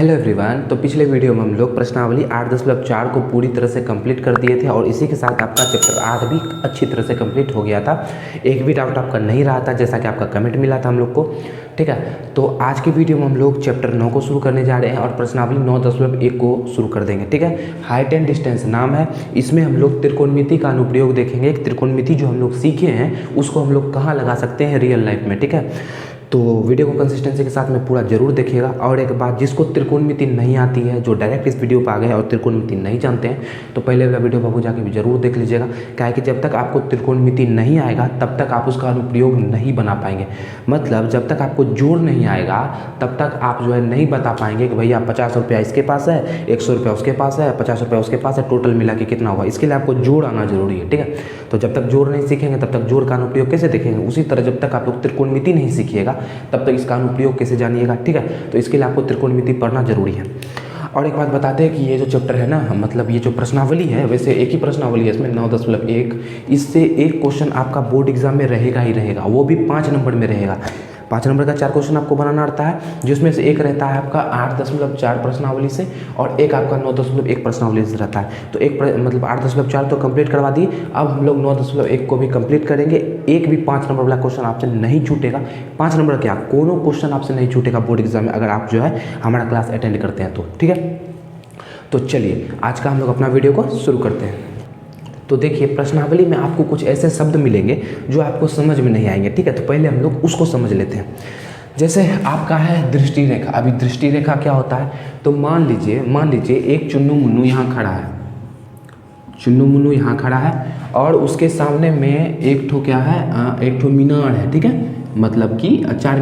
Hello everyone. तो पिछले video में हम लोग प्रश्नावली 8.4 को पूरी तरह से कंप्लीट कर दिए थे और इसी के साथ आपका चैप्टर 8 भी अच्छी तरह से कंप्लीट हो गया था। एक भी डाउट आपका नहीं रहा था, जैसा कि आपका कमेंट मिला था हम लोग को। ठीक है, तो आज के वीडियो में हम लोग चैप्टर 9 को शुरू करने जा रहे हैं और प्रश्नावली 9.1 को शुरू कर देंगे। ठीक है, हाइट एंड डिस्टेंस नाम है। इसमें हम लोग त्रिकोणमिति का अनुप्रयोग देखेंगे। एक त्रिकोणमिति जो हम लोग सीखे हैं उसको हम लोग कहाँ लगा सकते हैं रियल लाइफ में। ठीक है, तो वीडियो को कंसिस्टेंसी के साथ में पूरा जरूर देखिएगा। और एक बात, जिसको त्रिकोणमिति नहीं आती है, जो डायरेक्ट इस वीडियो पर आ गए हैं और त्रिकोणमिति नहीं जानते हैं, तो पहले वाला वीडियो बाबू जाके भी जरूर देख लीजिएगा। क्या है कि जब तक आपको त्रिकोणमिति नहीं आएगा तब तक आप उसका अनुप्रयोग नहीं बना पाएंगे। मतलब जब तक आपको जोड़ नहीं आएगा तब तक आप जो है नहीं बता पाएंगे कि भैया 50 रुपया इसके पास है, 100 रुपया उसके पास है, 50 रुपया उसके पास है, टोटल मिला के कितना हुआ। इसके लिए आपको जोड़ आना जरूरी है। ठीक है, तो जब तक जोड़ नहीं सीखेंगे तब तक जोड़ का अनुप्रयोग कैसे देखेंगे। उसी तरह जब तक आप लोग त्रिकोणमिति नहीं सीखिएगा तब तक इसका अनुप्रयोग कैसे जानिएगा। ठीक है, तो इसके लिए आपको त्रिकोणमिति पढ़ना जरूरी है। और एक बात बताते हैं कि ये जो चैप्टर है ना, मतलब ये जो प्रश्नावली है, वैसे एक ही प्रश्नावली है इसमें 9.1, इससे एक क्वेश्चन आपका बोर्ड एग्जाम में रहेगा ही रहेगा, वो भी 5 नंबर में रहेगा। 5 नंबर का 4 क्वेश्चन आपको बनाना आता है, जिसमें से एक रहता है आपका 8.4 प्रश्नावली से और एक आपका 9.1 प्रश्नावली से रहता है। तो एक मतलब 8.4 तो कंप्लीट करवा दिए, अब हम लोग 9.1 को भी कंप्लीट करेंगे। एक भी 5 नंबर वाला क्वेश्चन आपसे नहीं छूटेगा। 5 नंबर क्या, कोनो क्वेश्चन आपसे नहीं छूटेगा बोर्ड एग्जाम में, अगर आप जो है हमारा क्लास अटेंड करते हैं तो। ठीक है, तो चलिए आज का हम लोग अपना वीडियो को शुरू करते हैं। तो देखिए, प्रश्नावली में आपको कुछ ऐसे शब्द मिलेंगे जो आपको समझ में नहीं आएंगे। ठीक है, तो पहले हम लोग उसको समझ लेते हैं। जैसे आपका है दृष्टि रेखा। अभी दृष्टि रेखा क्या होता है, तो मान लीजिए एक चुन्नू मुन्नू यहाँ खड़ा है, चुन्नू मुन्नू यहाँ खड़ा है और उसके सामने में एक ठो क्या है, एक ठो मीनार है। ठीक है, मतलब कि 4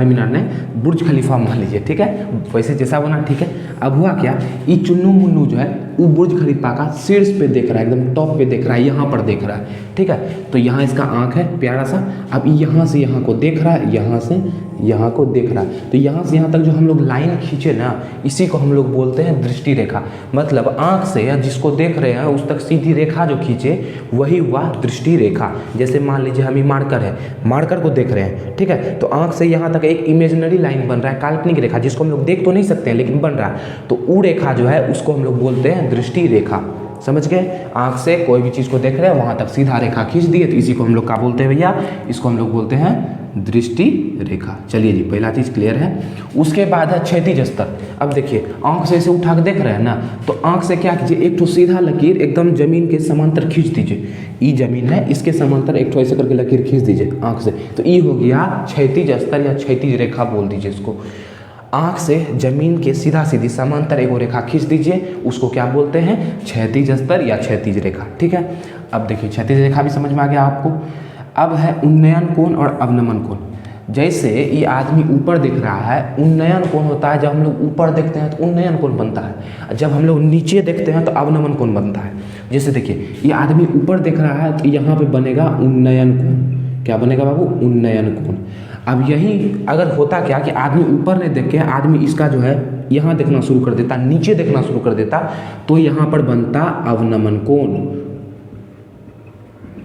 मीनार ने बुर्ज खलीफा मान लीजिए। ठीक है, वैसे जैसा बना। ठीक है, अब हुआ क्या, ये चुन्नू मुन्नू जो है वो बुर्ज खलीफा का शीर्ष पे देख रहा है, एकदम टॉप पे देख रहा है, यहाँ पर देख रहा है। ठीक है, तो यहाँ इसका आँख है प्यारा सा। अब यहाँ से यहाँ को देख रहा है, यहाँ से यहाँ को देख रहा है। तो यहाँ से यहाँ तक जो हम लोग लाइन खींचे ना, इसी को हम लोग बोलते हैं दृष्टि रेखा। मतलब आँख से या जिसको देख रहे हैं उस तक सीधी रेखा जो खींचे वही हुआ दृष्टि रेखा। जैसे मान लीजिए हम ये मार्कर है, मार्कर को देख रहे हैं। ठीक है, तो आँख से यहाँ तक एक इमेजिनरी लाइन बन रहा है, काल्पनिक रेखा, जिसको हम लोग देख तो नहीं सकते हैं लेकिन बन रहा है। तो वो रेखा जो है उसको हम लोग बोलते हैं दृष्टि रेखा। समझ गए, आँख से कोई भी चीज़ को देख रहे हैं वहाँ तक सीधा रेखा खींच दिए, तो इसी को हम लोग क्या बोलते हैं भैया, इसको हम लोग बोलते हैं दृष्टि रेखा। चलिए जी, पहला चीज़ क्लियर है। उसके बाद है क्षैतिज स्तर। अब देखिए, आँख से इसे उठा के देख रहे हैं ना, तो आँख से क्या कीजिए, एक तो सीधा लकीर एकदम जमीन के समांतर खींच दीजिए। ई जमीन है, इसके समांतर एक तो ऐसे करके लकीर खींच दीजिए आँख से, तो ई हो गया क्षैतिज स्तर या क्षैतिज रेखा बोल दीजिए इसको। आँख से जमीन के सीधा सीधी समांतर एक रेखा खींच दीजिए, उसको क्या बोलते हैं, क्षैतिज स्तर या क्षैतिज रेखा। ठीक है, अब देखिए क्षैतिज रेखा भी समझ में आ गया आपको। अब है उन्नयन कोण और अवनमन कोण। जैसे ये आदमी ऊपर दिख रहा है, उन्नयन कोण होता है, जब हम लोग ऊपर देखते हैं तो उन्नयन कोण बनता है, जब हम लोग नीचे देखते हैं तो अवनमन कोण बनता है। जैसे देखिए, ये आदमी ऊपर दिख रहा है तो यहाँ पे बनेगा उन्नयन कोण। क्या बनेगा बाबू, उन्नयन कोण। अब यही अगर होता क्या कि आदमी ऊपर नहीं देख के आदमी इसका जो है यहाँ देखना शुरू कर देता, नीचे देखना शुरू कर देता, तो यहाँ पर बनता अवनमन कोण।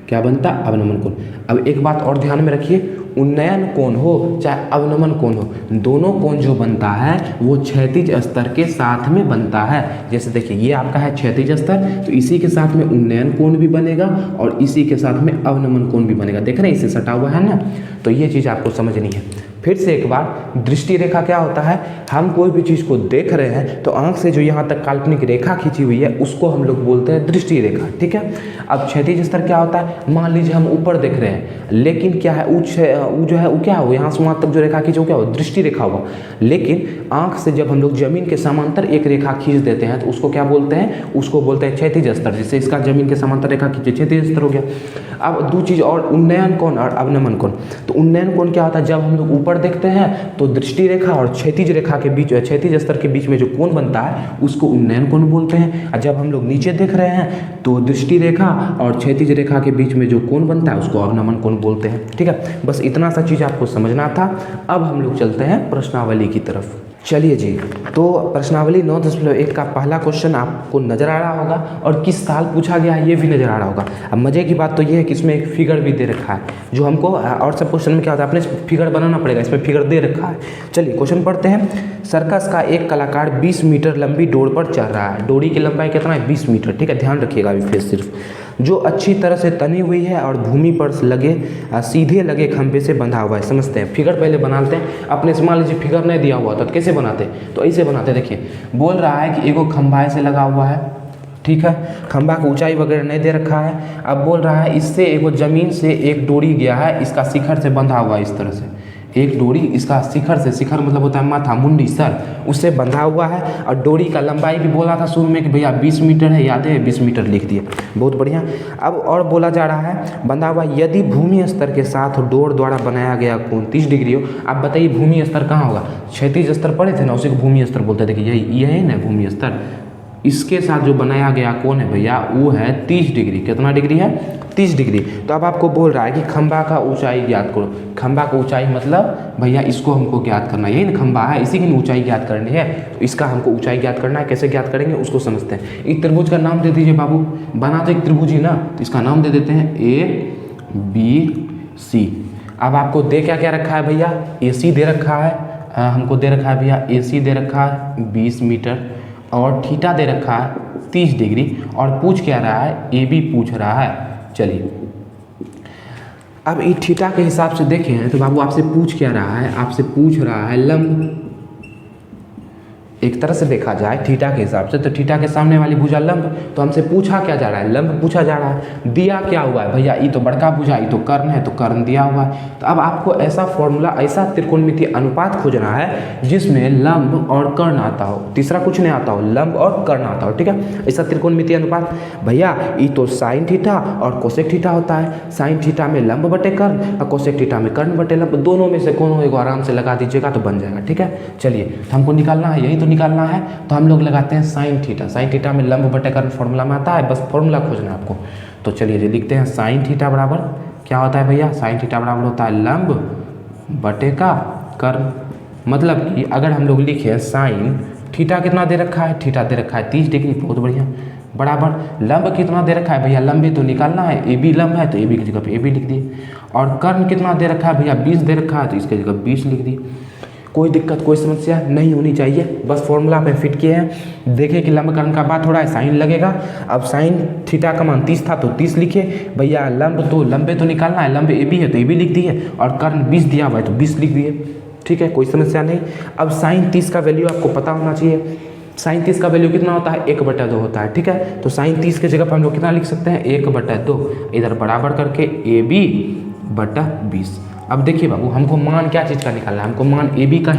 क्या बनता, अवनमन कोण। अब एक बात और ध्यान में रखिए, उन्नयन कोण हो चाहे अवनमन कोण हो, दोनों कोण जो बनता है वो क्षैतिज स्तर के साथ में बनता है। जैसे देखिए, ये आपका है क्षैतिज स्तर, तो इसी के साथ में उन्नयन कोण भी बनेगा और इसी के साथ में अवनमन कोण भी बनेगा। देख रहे हैं, इससे सटा हुआ है ना, तो ये चीज़ आपको समझनी है। फिर से एक बार, दृष्टि रेखा क्या होता है, हम कोई भी चीज़ को देख रहे हैं तो आँख से जो यहाँ तक काल्पनिक रेखा खींची हुई है उसको हम लोग बोलते हैं दृष्टि रेखा। ठीक है, अब क्षैतिज स्तर क्या होता है, मान लीजिए हम ऊपर देख रहे हैं लेकिन क्या है, वो जो है वो क्या हो, यहाँ से वहाँ तक जो रेखा खींचे वो क्या हो, दृष्टि रेखा हुआ। लेकिन आँख से जब हम लोग जमीन के समांतर एक रेखा खींच देते हैं तो उसको क्या बोलते हैं, उसको बोलते हैं क्षैतिज स्तर। जैसे इसका जमीन के समांतर रेखा खींचे, क्षैतिज स्तर हो गया। अब दो चीज़ और, उन्नयन कोण और अवनमन कोण। तो उन्नयन कोण क्या होता है, जब हम लोग ऊपर देखते हैं तो दृष्टि रेखा और क्षैतिज रेखा के बीच, क्षैतिज स्तर के बीच में जो कोण बनता है उसको उन्नयन कोण बोलते हैं। और जब हम लोग नीचे देख रहे हैं तो दृष्टि रेखा और क्षैतिज रेखा के बीच में जो कोण बनता है उसको अवनमन कोण बोलते हैं। ठीक है, बस इतना सा चीज़ आपको समझना था। अब हम लोग चलते हैं प्रश्नावली की तरफ। चलिए जी, तो प्रश्नावली 9.1 का पहला क्वेश्चन आपको नज़र आ रहा होगा और किस साल पूछा गया है ये भी नज़र आ रहा होगा। अब मज़े की बात तो ये है कि इसमें एक फिगर भी दे रखा है, जो हमको और सब क्वेश्चन में क्या होता है, अपने फिगर बनाना पड़ेगा, इसमें फिगर दे रखा है। चलिए क्वेश्चन पढ़ते हैं। सर्कस का एक कलाकार 20 मीटर लंबी डोर पर चढ़ रहा है। डोरी की लंबाई कितना है? 20 मीटर। ठीक है, ध्यान रखिएगा अभी फिर सिर्फ, जो अच्छी तरह से तनी हुई है और भूमि पर लगे सीधे लगे खंभे से बंधा हुआ है। समझते हैं, फिगर पहले बनाते हैं। अपने से मान लीजिए फिगर नहीं दिया हुआ था तो कैसे बनाते? तो ऐसे बनाते। देखिए, बोल रहा है कि एगो खंभा ऐसे लगा हुआ है, ठीक है, खंभा की ऊंचाई वगैरह नहीं दे रखा है। अब बोल रहा है इससे एगो जमीन से एक डोरी गया है, इसका शिखर से बंधा हुआ है इस तरह से। एक डोरी इसका शिखर से, शिखर मतलब होता है माथा, मुंडी, सर, उससे बंधा हुआ है। और डोरी का लंबाई भी बोला था शुरू में कि भैया 20 मीटर है, याद है? 20 मीटर लिख दिए, बहुत बढ़िया। अब और बोला जा रहा है बंधा हुआ, यदि भूमि स्तर के साथ डोर द्वारा बनाया गया कोण 30 डिग्री हो। आप बताइए भूमि स्तर कहाँ होगा? क्षैतिज स्तर पढ़े थे ना, उसी को भूमि स्तर बोलते हैं। देखिए यही ना भूमि स्तर, इसके साथ जो बनाया गया कोण है भैया वो है 30 डिग्री। कितना डिग्री है? 30 डिग्री। तो अब आपको बोल रहा है कि खंभा का ऊंचाई ज्ञात करो। खंभा का ऊंचाई मतलब भैया इसको हमको ज्ञात करना है, यही ना खंभा है, इसी की ऊंचाई ज्ञात करनी है। तो इसका हमको ऊंचाई ज्ञात करना है। कैसे ज्ञात करेंगे उसको समझते हैं। एक त्रिभुज का नाम दे दीजिए बाबू, बना तो एक त्रिभुज ही ना, तो इसका नाम दे देते हैं ABC। अब आपको दे क्या क्या रखा है भैया? AC दे रखा है, हमको दे रखा है भैया AC दे रखा है 20 मीटर, और थीटा दे रखा है 30 डिग्री, और पूछ क्या रहा है? AB पूछ रहा है। चलिए अब ये थीटा के हिसाब से देखें तो बाबू आपसे पूछ क्या रहा है? आपसे पूछ रहा है लंब। एक तरह से देखा जाए थीटा के हिसाब से तो थीटा के सामने वाली भुजा लंब, तो हमसे पूछा क्या जा रहा है? लंब पूछा जा रहा है। दिया क्या हुआ है भैया? ये तो बड़का भुजा, ये तो कर्ण है, तो कर्ण दिया हुआ है। तो अब आपको ऐसा फॉर्मूला, ऐसा त्रिकोणमितीय अनुपात खोजना है जिसमें लंब और कर्ण आता हो, तीसरा कुछ नहीं आता हो, लंब और कर्ण आता हो। ठीक है, ऐसा त्रिकोणमितीय अनुपात भैया ये तो साइन थीटा और कोसेक थीटा होता है। साइन थीटा में लंब बटे कर्ण और कोसेक थीटा में कर्ण बटे लंब, दोनों में से कोनो एगो आराम से लगा दीजिएगा तो बन जाएगा। ठीक है, चलिए तो हमको निकालना है, यही तो निकालना है, तो हम लोग लगाते हैं साइन थीटा। साइन थीटा में लंब बटे कर्ण फॉर्मूला में आता है, बस फॉर्मूला खोजना है आपको। तो चलिए जी लिखते हैं साइन थीटा बराबर क्या होता है भैया? साइन थीटा बराबर होता है लंब बटे का कर्ण। मतलब कि अगर हम लोग लिखे साइन थीटा कितना दे रखा है? थीटा दे रखा है 30 डिग्री, बहुत बढ़िया, बराबर लंब कितना दे रखा है भैया? लंब भी तो निकालना है, AB लंब है तो AB की जगह पे AB लिख दिए। और कर्ण कितना दे रखा है भैया? 20 दे रखा है तो इसकी जगह 20 लिख दिए। कोई दिक्कत, कोई समस्या नहीं होनी चाहिए, बस फॉर्मूला पे फिट किए हैं। देखें कि लंब कर्ण का बात हो रहा है, साइन लगेगा। अब साइन थीटा का मान 30 था तो 30 लिखे भैया। लंबे तो निकालना है, लंबे AB है तो AB लिख दिए, और कर्ण 20 दिया हुआ है तो 20 लिख दिए। ठीक है, कोई समस्या नहीं। अब साइन 30 का वैल्यू आपको पता होना चाहिए। साइन 30 का वैल्यू कितना होता है? 1/2 होता है। ठीक है, तो साइन 30 की जगह पर हम लोग कितना लिख सकते हैं? 1/2, इधर बराबर करके AB/20। अब देखिए बाबू, हमको मान क्या चीज़ का निकालना है? हमको मान AB का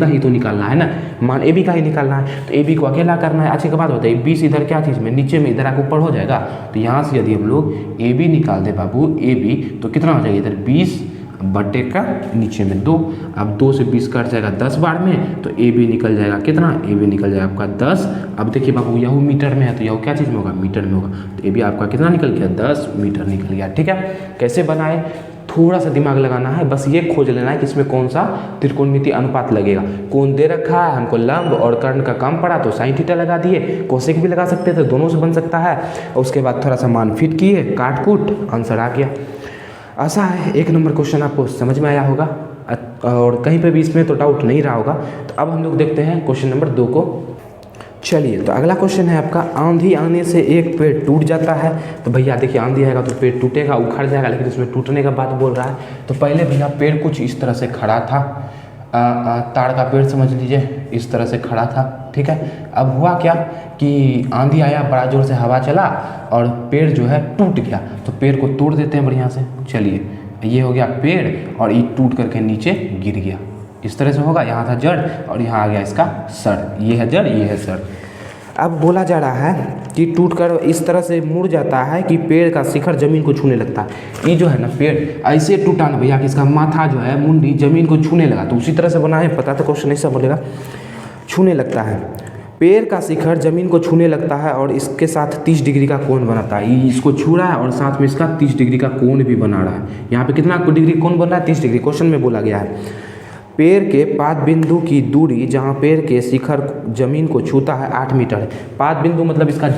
ही तो निकालना है ना, मान AB का ही निकालना है। तो AB को अकेला करना है। अच्छी का बात बताइए, 20 इधर क्या चीज़ में, नीचे में, इधर आके ऊपर हो जाएगा। तो यहाँ से यदि हम लोग AB निकाल दे बाबू, AB तो कितना हो जाएगा? इधर 20 बटे का नीचे में 2। अब 2 से 20 कट जाएगा 10 बार में, तो AB निकल जाएगा कितना? AB निकल जाएगा आपका 10। अब देखिए बाबू, यहू मीटर में है तो यहू क्या चीज़ में होगा? मीटर में होगा। तो AB आपका कितना निकल गया? 10 मीटर निकल गया। ठीक है, कैसे बनाए? थोड़ा सा दिमाग लगाना है, बस ये खोज लेना है कि इसमें कौन सा त्रिकोणमितीय अनुपात लगेगा। कोण दे रखा है हमको, लंब और कर्ण का काम पड़ा तो साइन थीटा लगा दिए, कोसेक भी लगा सकते थे, दोनों से बन सकता है। उसके बाद थोड़ा सा मान फिट किए, काट कूट, आंसर आ गया। ऐसा है, 1 नंबर क्वेश्चन आपको समझ में आया होगा और कहीं पे भी इसमें तो डाउट नहीं रहा होगा। तो अब हम लोग देखते हैं क्वेश्चन नंबर 2 को। चलिए, तो अगला क्वेश्चन है आपका, आंधी आने से एक पेड़ टूट जाता है। तो भैया देखिए, आंधी आएगा तो पेड़ टूटेगा, उखड़ जाएगा, लेकिन इसमें टूटने का बात बोल रहा है। तो पहले भैया पेड़ कुछ इस तरह से खड़ा था, ताड़ का पेड़ समझ लीजिए, इस तरह से खड़ा था। ठीक है, अब हुआ क्या कि आंधी आया, बड़ा जोर से हवा चला और पेड़ जो है टूट गया। तो पेड़ को तोड़ देते हैं बढ़िया से। चलिए, ये हो गया पेड़ और ये टूट करके नीचे गिर गया। इस तरह से होगा, यहाँ था जड़ और यहाँ आ गया इसका सर, ये है जड़, ये है सर। अब बोला जा रहा है कि टूटकर इस तरह से मुड़ जाता है कि पेड़ का शिखर जमीन को छूने लगता है। ये जो है ना पेड़ ऐसे टूटा ना भैया कि इसका माथा जो है, मुंडी जमीन को छूने लगा। तो उसी तरह से बना है, पता तो क्वेश्चन ऐसा बोलेगा, छूने लगता है। पेड़ का शिखर जमीन को छूने लगता है और इसके साथ 30 डिग्री का कोण बनाता है। ये इसको छू रहा है और साथ में इसका 30 डिग्री का कोण भी बना रहा है। यहाँ पे कितना डिग्री कोण बन रहा है? 30 डिग्री, क्वेश्चन में बोला गया है। पेड़ के पाद बिंदु की दूरी जहाँ पेड़ के शिखर जमीन को छूता है 8 मीटर है। पाद बिंदु मतलब इसका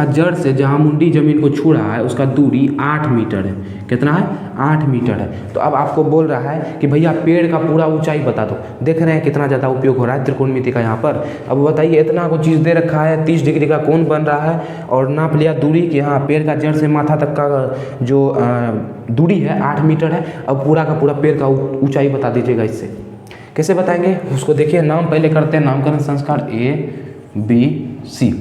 जड़ से जहाँ मुंडी जमीन को छू रहा है उसका दूरी 8 मीटर है। कितना है? 8 मीटर है। तो अब आपको बोल रहा है कि भैया पेड़ का पूरा ऊंचाई बता दो। देख रहे हैं कितना ज़्यादा उपयोग हो रहा है त्रिकोणमिति का यहाँ पर। अब बताइए, इतना को चीज़ दे रखा है, 30 डिग्री का कोण बन रहा है और नाप लिया दूरी कि हाँ पेड़ का जड़ से माथा तक का जो दूरी है 8 मीटर है। अब पूरा का पूरा पेड़ का ऊंचाई बता दीजिएगा। इससे कैसे बताएंगे उसको देखिए। नाम पहले करते हैं, नामकरण संस्कार ABC।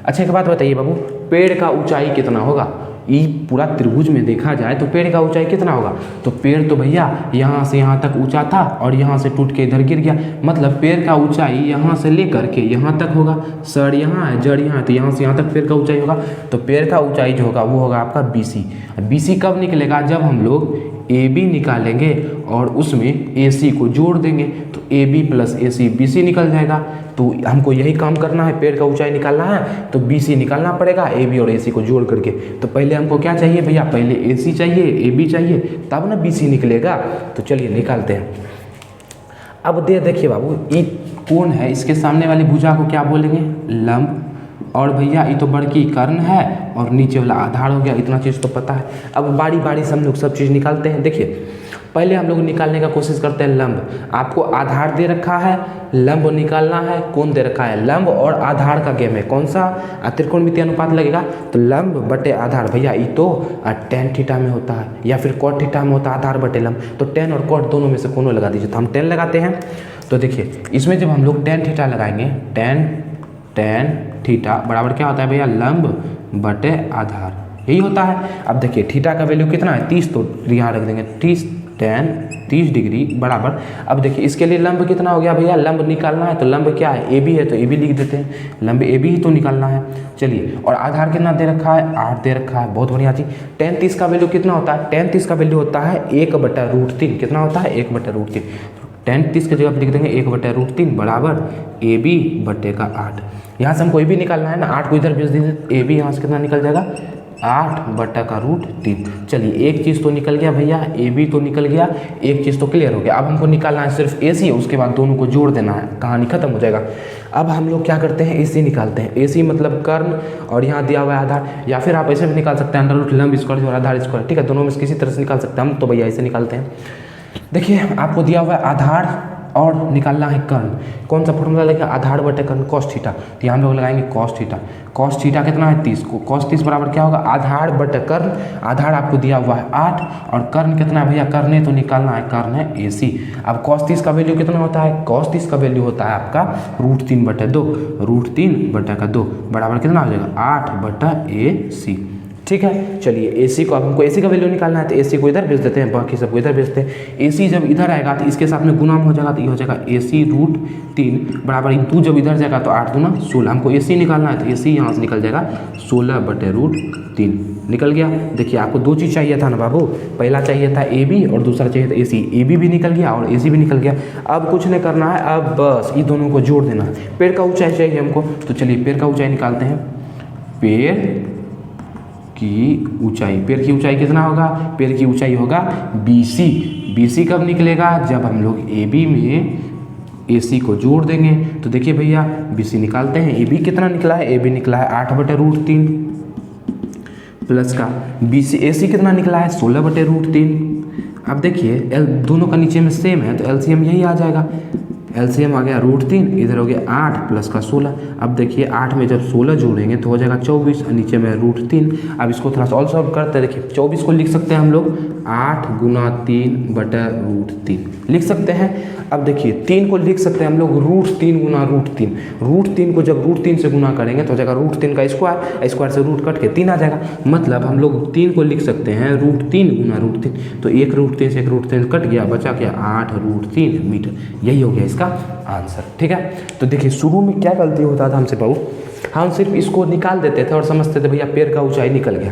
अच्छा एक बात बताइए बाबू, पेड़ का ऊंचाई कितना होगा? ये पूरा त्रिभुज में देखा जाए तो पेड़ का ऊंचाई कितना होगा? तो पेड़ तो भैया यहाँ से यहाँ तक ऊंचा था और यहाँ से टूट के इधर गिर गया, मतलब पेड़ का ऊंचाई यहाँ से लेकर के यहाँ तक होगा। सर यहाँ है, जड़ यहाँ है, तो यहाँ से यहाँ तक पेड़ का ऊंचाई होगा। तो पेड़ का ऊंचाई जो होगा वो होगा आपका BC। BC कब निकलेगा? जब हम लोग AB निकालेंगे और उसमें AC को जोड़ देंगे तो AB + AC BC निकल जाएगा। तो हमको यही काम करना है, पेड़ का ऊंचाई निकालना है तो BC निकालना पड़ेगा AB और AC को जोड़ करके। तो पहले हमको क्या चाहिए भैया? पहले AC चाहिए, AB चाहिए, तब ना BC निकलेगा। तो चलिए निकालते हैं। अब देखिए बाबू, ये कोण है, इसके सामने वाली भुजा को क्या बोलेंगे? लंब। और भैया ये तो बड़की कर्ण है और नीचे वाला आधार हो गया। इतना चीज़ तो पता है। अब बारी बारी से हम लोग सब चीज़ निकालते हैं। देखिए पहले हम लोग निकालने का कोशिश करते हैं लंब। आपको आधार दे रखा है, लंब निकालना है। कौन दे रखा है? लंब और आधार का गेम है। कौन सा? त्रिकोणमितीय अनुपात लगेगा। तो लंब बटे आधार, भैया ये तो tan थीटा में होता है या फिर cot थीटा में होता है आधार बटे लंब। तो tan और cot दोनों में से कोनो लगा दीजिए। तो हम tan लगाते हैं। तो देखिए इसमें जब हम लोग tan थीटा लगाएंगे, tan थीटा बराबर क्या होता है भैया? लंब बटे आधार, यही होता है। अब देखिए थीटा का वैल्यू कितना है? 30, तो यहाँ रख देंगे 30 tan 30 डिग्री बराबर। अब देखिए इसके लिए लंब कितना हो गया भैया? लंब निकालना है तो लंब क्या है? AB है तो AB लिख देते हैं। लंब AB ही तो निकालना है। चलिए, और आधार कितना दे रखा है? 8 दे रखा है। बहुत बढ़िया चीज। tan 30 का वैल्यू कितना होता है? tan 30 का वैल्यू होता है 1/√3। कितना होता है? 1/√3। tan 30 की जगह पर लिख देंगे 1/√3 बराबर AB बटे का 8। यहाँ से हमको AB निकालना है ना, 8 को इधर भेज दीजिए। AB यहाँ से कितना निकल जाएगा? 8/√3। चलिए एक चीज़ तो निकल गया भैया, AB तो निकल गया, एक चीज़ तो क्लियर हो गया। अब हमको निकालना है सिर्फ AC, उसके बाद दोनों को जोड़ देना है, कहानी खत्म हो जाएगा। अब हम लोग क्या करते हैं? AC निकालते हैं। AC मतलब कर्ण और यहाँ दिया हुआ है आधार, या फिर आप ऐसे भी निकाल सकते हैं √ लंब स्क्वायर और आधार स्क्वायर। ठीक है, दोनों में से किसी तरह से निकाल सकते हैं हम। तो भैया ऐसे निकालते हैं। देखिए आपको दिया हुआ है आधार और निकालना है कर्ण। कौन सा फॉर्मूला लगेगा? आधार बटे कर्ण cos थीटा। तो यहाँ हम लोग लगाएंगे cos थीटा। cos थीटा कितना है? 30 को cos 30 बराबर क्या होगा? आधार बटे कर्ण। आधार आपको दिया हुआ है 8 और कर्ण कितना है भैया? कर्ण तो निकालना है, कर्ण है AC। अब cos 30 का वैल्यू कितना होता है? cos 30 का वैल्यू होता है आपका √3/2। √3/2 बराबर कितना हो जाएगा? 8/AC। ठीक है, चलिए AC को, अब हमको AC का वैल्यू निकालना है तो AC को इधर भेज देते हैं, बाकी सबको इधर भेजते हैं। AC जब इधर आएगा तो इसके साथ में गुना हो जाएगा, तो ये हो जाएगा AC √3 बराबर 2 जब इधर जाएगा तो 8 दूना 16। हमको AC निकालना है तो AC यहाँ से निकल जाएगा 16/√3 निकल गया। देखिए आपको 2 चीज़ चाहिए था ना बाबू, पहला चाहिए था AB और दूसरा चाहिए था AC। AB भी निकल गया और AC भी निकल गया। अब कुछ नहीं करना है, अब बस ये दोनों को जोड़ देना है। पेड़ का ऊंचाई चाहिए हमको, तो चलिए पेड़ का ऊंचाई निकालते हैं। पेड़ की ऊंचाई, पेड़ की ऊंचाई कितना होगा? पेड़ की ऊंचाई होगा BC। BC कब निकलेगा? जब हम लोग AB में AC को जोड़ देंगे। तो देखिए भैया BC निकालते हैं। AB कितना निकला है? AB निकला है 8/√3 प्लस का BC AC कितना निकला है? 16/√3। अब देखिए दोनों का नीचे में सेम है तो LCM यही आ जाएगा। LCM आ गया √3, इधर हो गया 8 प्लस का 16। अब देखिए 8 में जब 16 जोड़ेंगे तो हो जाएगा 24 और नीचे में √3। अब इसको थोड़ा सॉल्व सॉल्व करते हैं। देखिए 24 को लिख सकते हैं हम लोग 8 × 3/√3 लिख सकते हैं। अब देखिए 3 को लिख सकते हैं हम लोग √3 × √3। √3 को जब √3 से गुना करेंगे तो हो जाएगा √3 का स्क्वायर, स्क्वायर से रूट कट के 3 आ जाएगा। मतलब हम लोग 3 को लिख सकते हैं √3 × √3। तो एक √3 से एक √3 कट गया, बचा क्या? 8√3 मीटर। यही हो गया इसका आंसर। ठीक है, तो देखिए शुरू में क्या गलती होता था हमसे बाबू, हम सिर्फ इसको निकाल देते थे और समझते थे भैया पेड़ का ऊंचाई निकल गया।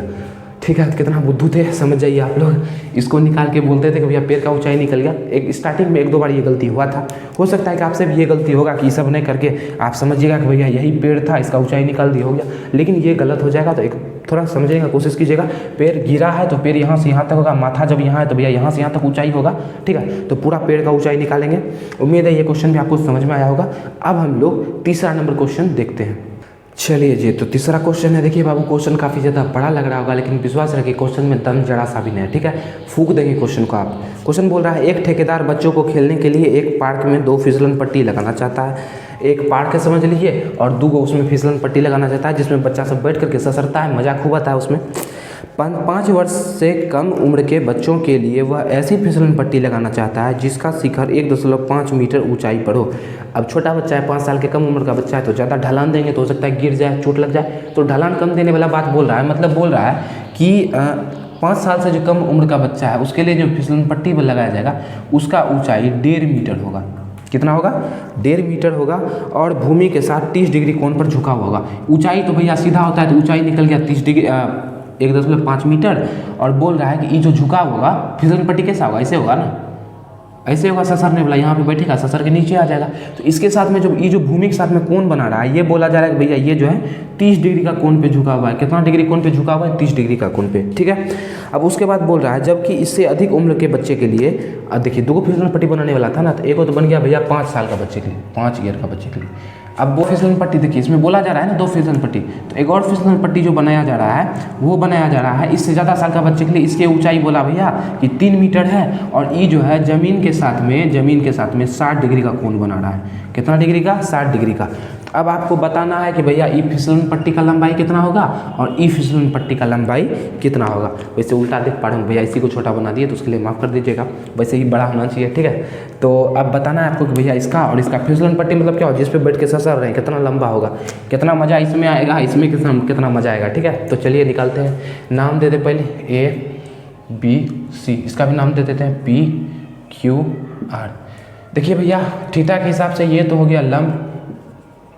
ठीक है, कितना बुद्धू थे समझ जाइए आप लोग। इसको निकाल के बोलते थे कि भैया पेड़ का ऊंचाई निकल गया। एक स्टार्टिंग में 1-2 बार ये गलती हुआ था। हो सकता है कि आपसे भी ये गलती होगा कि सब नहीं करके आप समझिएगा कि भैया यही पेड़ था, इसका ऊंचाई निकाल दिया हो गया, लेकिन ये गलत हो जाएगा। तो एक थोड़ा समझने का कोशिश कीजिएगा। पैर गिरा है तो पैर यहाँ से यहाँ तक होगा, माथा जब यहाँ है तो भैया यहाँ से यहाँ तक ऊंचाई होगा, ठीक है। तो पूरा पैर का ऊंचाई निकालेंगे। उम्मीद है ये क्वेश्चन भी आपको समझ में आया होगा। अब हम लोग तीसरा नंबर क्वेश्चन देखते हैं। चलिए जी, तो तीसरा क्वेश्चन है। देखिए बाबू, क्वेश्चन काफ़ी ज़्यादा बड़ा लग रहा होगा, लेकिन विश्वास रखिए क्वेश्चन में दम जरा सा भी नहीं है, ठीक है। फूंक देंगे क्वेश्चन को आप। क्वेश्चन बोल रहा है, एक ठेकेदार बच्चों को खेलने के लिए एक पार्क में 2 फिसलन पट्टी लगाना चाहता है। एक पार्क है समझ लीजिए, और 2 उसमें फिसलन पट्टी लगाना चाहता है, जिसमें बच्चा सब बैठ करके ससरता है, मजा खूब आता है उसमें। 5 वर्ष से कम उम्र के बच्चों के लिए वह ऐसी फिसलन पट्टी लगाना चाहता है जिसका शिखर 1.5 मीटर ऊंचाई पर हो। अब छोटा बच्चा है, 5 साल के कम उम्र का बच्चा है, तो ज़्यादा ढलान देंगे तो हो सकता है गिर जाए, चोट लग जाए। तो ढलान कम देने वाला बात बोल रहा है, मतलब बोल रहा है कि 5 साल से जो कम उम्र का बच्चा है उसके लिए जो फिसलन पट्टी पर लगाया जाएगा उसका ऊँचाई 1.5 मीटर होगा। कितना होगा? 1.5 मीटर होगा, और भूमि के साथ 30 डिग्री कोण पर झुका हुआ होगा। ऊंचाई तो भैया सीधा होता है, तो ऊंचाई निकल गया 30 डिग्री 1.5 मीटर। और बोल रहा है कि ये जो झुका होगा फिसलन पट्टी कैसा होगा? ऐसे होगा ना, ऐसे होगा ससरने वाला, यहाँ पे बैठेगा, ससर के नीचे आ जाएगा। तो इसके साथ में जो ये जो भूमि के साथ में कोण बना रहा है, ये बोला जा रहा है कि भैया ये जो है 30 डिग्री का कोण पे झुका हुआ है। कितना डिग्री कोण पे झुका हुआ है? 30 डिग्री का कोण पे, ठीक है। अब उसके बाद बोल रहा है, जबकि इससे अधिक उम्र के बच्चे के लिए, देखिए 2 फिसलन पट्टी बनाने वाला था ना, तो एक तो बन गया भैया 5 साल का बच्चे के लिए, 5 ईयर का बच्चे के लिए। अब 2 फिसलन पट्टी, देखिए इसमें बोला जा रहा है ना 2 फिसलन पट्टी, तो एक और फिसलन पट्टी जो बनाया जा रहा है वो बनाया जा रहा है इससे ज़्यादा साल का बच्चे के लिए। इसकी ऊंचाई बोला भैया कि 3 मीटर है, और ये जो है ज़मीन के साथ में 60 डिग्री का कोण बना रहा है। कितना डिग्री का? 60 डिग्री का। अब आपको बताना है कि भैया ई फिसलन पट्टी का लंबाई कितना होगा और ई फिसलन पट्टी का लंबाई कितना होगा। वैसे उल्टा देख पा रहे हूँ भैया, इसी को छोटा बना दिए तो उसके लिए माफ़ कर दीजिएगा, वैसे ही बड़ा होना चाहिए, ठीक है। तो अब बताना है आपको कि भैया इसका और इसका फिसलन पट्टी मतलब क्या हो, जिस पे बैठ के ससर रहे हैं, कितना लंबा होगा, कितना मज़ा इसमें आएगा, इसमें कितना मज़ा आएगा, ठीक है। तो चलिए निकालते हैं। नाम दे दे पहले ABC, इसका भी नाम दे देते हैं PQR। देखिए भैया थीटा के हिसाब से ये तो हो गया लंब,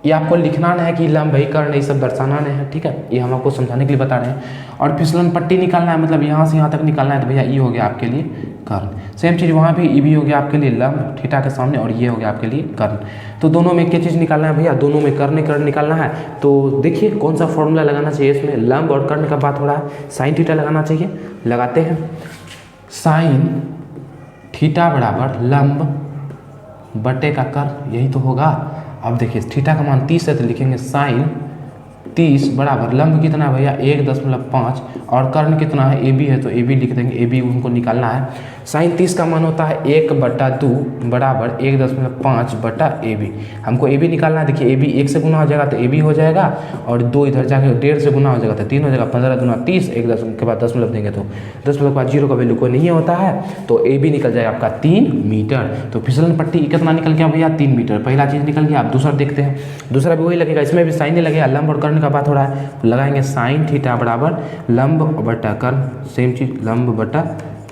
ये आपको लिखना है कि लंब भाई कर्ण ये सब दर्शाना नहीं है, ठीक है। ये हम आपको समझाने के लिए बता रहे हैं। और फिसलन पट्टी निकालना है, मतलब यहाँ से यहाँ तक निकालना है, तो भैया ये हो गया आपके लिए कर्ण। सेम चीज़ वहाँ भी, ये भी हो गया आपके लिए लंब थीटा के सामने, और ये हो गया आपके लिए कर्ण। तो दोनों में क्या चीज़ निकालना है भैया? दोनों में कर्ण निकालना है। तो देखिए कौन सा फॉर्मूला लगाना चाहिए इसमें, लंब और कर्ण का बात हो रहा है, साइन थीटा लगाना चाहिए। लगाते हैं, साइन थीटा बराबर लंब बटे का कर्ण, यही तो होगा। अब देखिए थीटा का मान 30 है, तो लिखेंगे साइन 30 बराबर लंब कितना है भैया 1.5, और कर्ण कितना है AB है, तो AB लिख देंगे, AB उनको निकालना है। साइन 30 का मान होता है 1/2 बराबर 1.5 AB। हमको AB निकालना है। देखिए AB 1 से गुना हो जाएगा तो AB हो जाएगा, और 2 इधर जाके 1.5 से गुना हो जाएगा तो 3 हो जाएगा। 15 दूना 30, 1 दशमलव के बाद दशमलव देंगे तो दशमलव के बाद 0 का वैल्यू कोई नहीं होता है, तो AB निकल जाएगा आपका 3 मीटर। तो फिसलन पट्टी कितना निकल गया भैया? 3 मीटर। पहला चीज़ निकल गया। आप दूसरा देखते हैं, दूसरा भी वही लगेगा, इसमें भी साइन ही लगेगा, लंब और कर्ण का बात हो रहा है, तो लगाएंगे साइन थीटा बराबर लंब बटा कर्ण, सेम चीज़ लंब बटा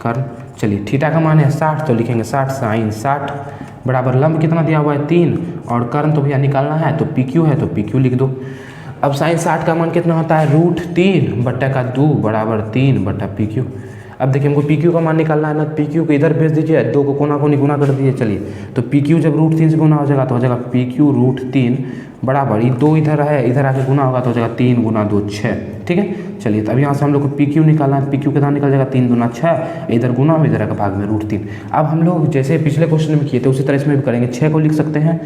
कर्ण। चलिए थीटा का मान है 60, तो लिखेंगे 60 साइन 60 बराबर लंब कितना दिया हुआ है 3, और कर्ण तो भैया निकालना है, तो PQ है तो PQ लिख दो। अब साइन 60 का मान कितना होता है? √3 बटा का 2 बराबर 3 बटा PQ। अब देखिए हमको PQ का मान निकालना है ना, PQ को इधर भेज दीजिए, 2 को कोना कोनी गुना कर दीजिए। चलिए तो PQ जब √3 से गुना हो जाएगा तो हो जाएगा PQ √3 बराबर, ये 2 इधर है, इधर आके गुना होगा तो हो जाएगा 3 गुना 2 6, ठीक है। चलिए तो अब यहाँ से हम लोग को PQ निकालना है, PQ कितना निकल जाएगा 3 दूना 6, इधर गुना और इधर का भाग में √3। अब हम लोग जैसे पिछले क्वेश्चन में किए थे उसी तरह इसमें भी करेंगे। 6 को लिख सकते हैं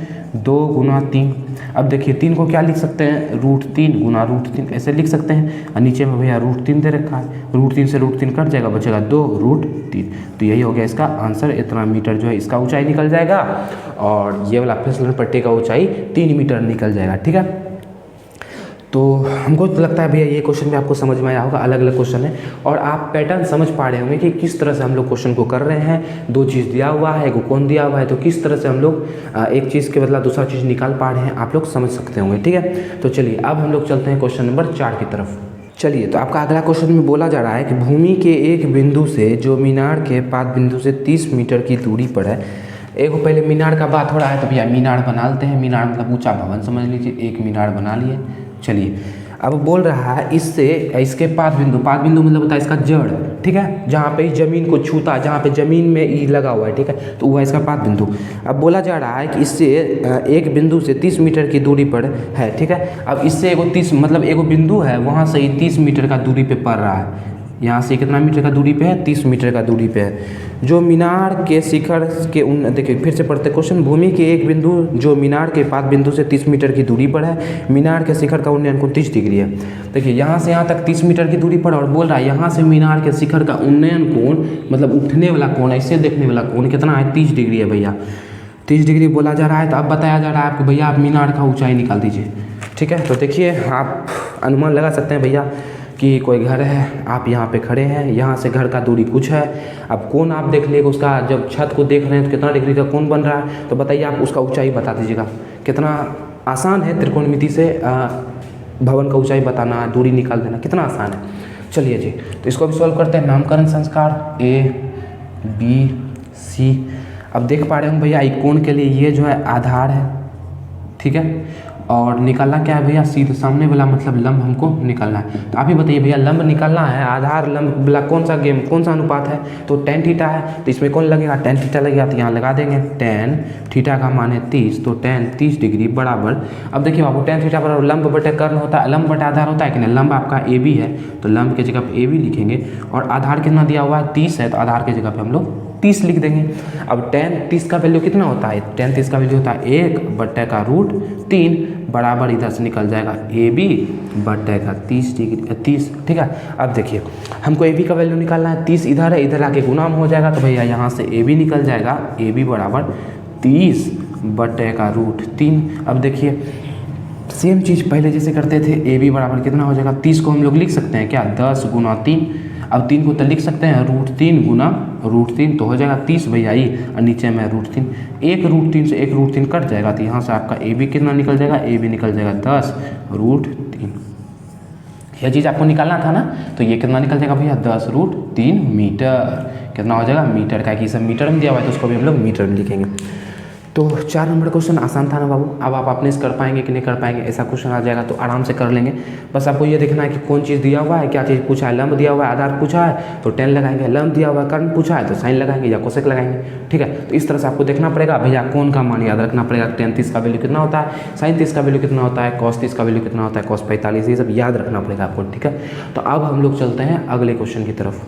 2 गुना 3। अब देखिए 3 को क्या लिख सकते हैं? √3 गुना √3 ऐसे लिख सकते हैं, और नीचे में भैया √3 दे रखा है, √3 से √3 कट जाएगा, बचेगा 2 √3। तो यही हो गया इसका आंसर। इतना मीटर जो है इसका ऊंचाई निकल जाएगा, और ये वाला फिसलन पट्टी का ऊंचाई 3 मीटर निकल जाएगा, ठीक है। तो हमको तो लगता है भैया ये क्वेश्चन भी आपको समझ में आया होगा। अलग अलग क्वेश्चन है, और आप पैटर्न समझ पा रहे होंगे कि किस तरह से हम लोग क्वेश्चन को कर रहे हैं। 2 चीज़ दिया हुआ है, एक कोण दिया हुआ है, तो किस तरह से हम लोग एक चीज़ के बदला दूसरा चीज़ निकाल पा रहे हैं, आप लोग समझ सकते होंगे, ठीक है। तो चलिए अब हम लोग चलते हैं क्वेश्चन नंबर 4 की तरफ। चलिए तो आपका अगला क्वेश्चन में बोला जा रहा है कि भूमि के एक बिंदु से जो मीनार के पाद बिंदु से 30 मीटर की दूरी पर है। एक पहले मीनार का बात हो रहा है, तो भैया मीनार बना लेते हैं। मीनार मतलब ऊंचा भवन समझ लीजिए, एक मीनार बना लिए। चलिए अब बोल रहा है इससे इसके पाद बिंदु मतलब होता है इसका जड़, ठीक है, जहाँ पे ज़मीन को छूता है, जहाँ पे ज़मीन में ई लगा हुआ है, ठीक है, तो वह इसका पाद बिंदु। अब बोला जा रहा है कि इससे एक बिंदु से 30 मीटर की दूरी पर है, ठीक है। अब इससे एगो 30 मतलब एगो बिंदु है, वहाँ से ही 30 मीटर का दूरी पे पड़ रहा है, यहाँ से कितना मीटर का दूरी पे है, 30 मीटर का दूरी पे है। जो मीनार के शिखर के देखिए फिर से पढ़ते क्वेश्चन, भूमि के एक बिंदु जो मीनार के पाद बिंदु से 30 मीटर की दूरी पर है, मीनार के शिखर का उन्नयन कोण 30 डिग्री है। देखिए यहाँ से यहाँ तक 30 मीटर की दूरी पर, और बोल रहा है यहाँ से मीनार के शिखर का उन्नयन कोण मतलब उठने वाला कोण, ऐसे देखने वाला कोण कितना है, 30 डिग्री है भैया, 30 डिग्री बोला जा रहा है। तो अब बताया जा रहा है आपको भैया आप मीनार का ऊँचाई निकाल दीजिए, ठीक है। तो देखिए आप अनुमान लगा सकते हैं भैया कि कोई घर है, आप यहाँ पे खड़े हैं, यहाँ से घर का दूरी कुछ है। अब कोण आप देख लीजिएगा उसका, जब छत को देख रहे हैं तो कितना डिग्री का कोण बन रहा है, तो बताइए आप उसका ऊंचाई बता दीजिएगा। कितना आसान है त्रिकोणमिति से भवन का ऊंचाई बताना, दूरी निकाल देना, कितना आसान है। चलिए जी, तो इसको भी सॉल्व करते हैं। नामकरण संस्कार ABC। अब देख पा रहे होंगे भैया कोण के लिए ये जो है आधार है, ठीक है, और निकालना क्या है भैया, सीधे सामने वाला मतलब लंब हमको निकालना है। तो आप ही बताइए भैया लंब निकालना है, आधार लंब वाला कौन सा अनुपात है, तो tan थीटा है, तो इसमें कौन लगेगा, tan थीटा लगेगा, तो यहाँ लगा देंगे tan थीटा का मान है 30, तो tan 30 डिग्री बराबर। अब देखिए बाबू tan थीटा बराबर लंब बटे कर्ण होता है, लंब बटे आधार होता है कि नहीं, लंब आपका AB है तो लंब की जगह पे AB लिखेंगे, और आधार कितना दिया हुआ है 30 है, तो आधार की जगह पे हम लोग 30 लिख देंगे। अब tan 30 का वैल्यू कितना होता है, tan 30 का वैल्यू होता है 1 बटे का √3 बराबर इधर से निकल जाएगा AB बटे का 30 डिग्री 30, ठीक है। अब देखिए हमको AB का वैल्यू निकालना है, 30 इधर है, इधर आके गुना हो जाएगा, तो भैया यहाँ से AB निकल जाएगा, AB बराबर 30 बटे का √3। अब देखिए सेम चीज़ पहले जैसे करते थे, AB बराबर कितना हो जाएगा, 30 को हम लोग लिख सकते हैं क्या, 10 गुना 3। अब 3 को तो लिख सकते हैं √3 गुना √3, तो हो जाएगा 30 भैया ही, और नीचे में √3, एक √3 से एक √3 कट जाएगा, तो यहाँ से आपका AB कितना निकल जाएगा, AB निकल जाएगा 10 √3। यह चीज़ आपको निकालना था ना, तो ये कितना निकल जाएगा भैया 10 √3 मीटर, कितना हो जाएगा मीटर का, कि सब मीटर में दिया हुआ है तो उसको भी हम लोग मीटर में लिखेंगे। तो 4 नंबर क्वेश्चन आसान था ना बाबू। अब आप अपने से कर पाएंगे कि नहीं कर पाएंगे, ऐसा क्वेश्चन आ जाएगा तो आराम से कर लेंगे। बस आपको ये देखना है कि कौन चीज़ दिया हुआ है, क्या चीज़ पूछा है, लंब दिया हुआ है, आधार पूछा है तो tan लगाएंगे, लंब दिया हुआ है, कर्ण पूछा है तो साइन लगाएंगे या कोसेक लगाएंगे, ठीक है। तो इस तरह से आपको देखना पड़ेगा भैया, कौन का मान याद रखना पड़ेगा, tan 30 का वैल्यू कितना होता है, sin 30 का वैल्यू कितना होता है, cos 30 का वैल्यू कितना होता है, cos 45, ये सब याद रखना पड़ेगा आपको, ठीक है। तो अब हम लोग चलते हैं अगले क्वेश्चन की तरफ।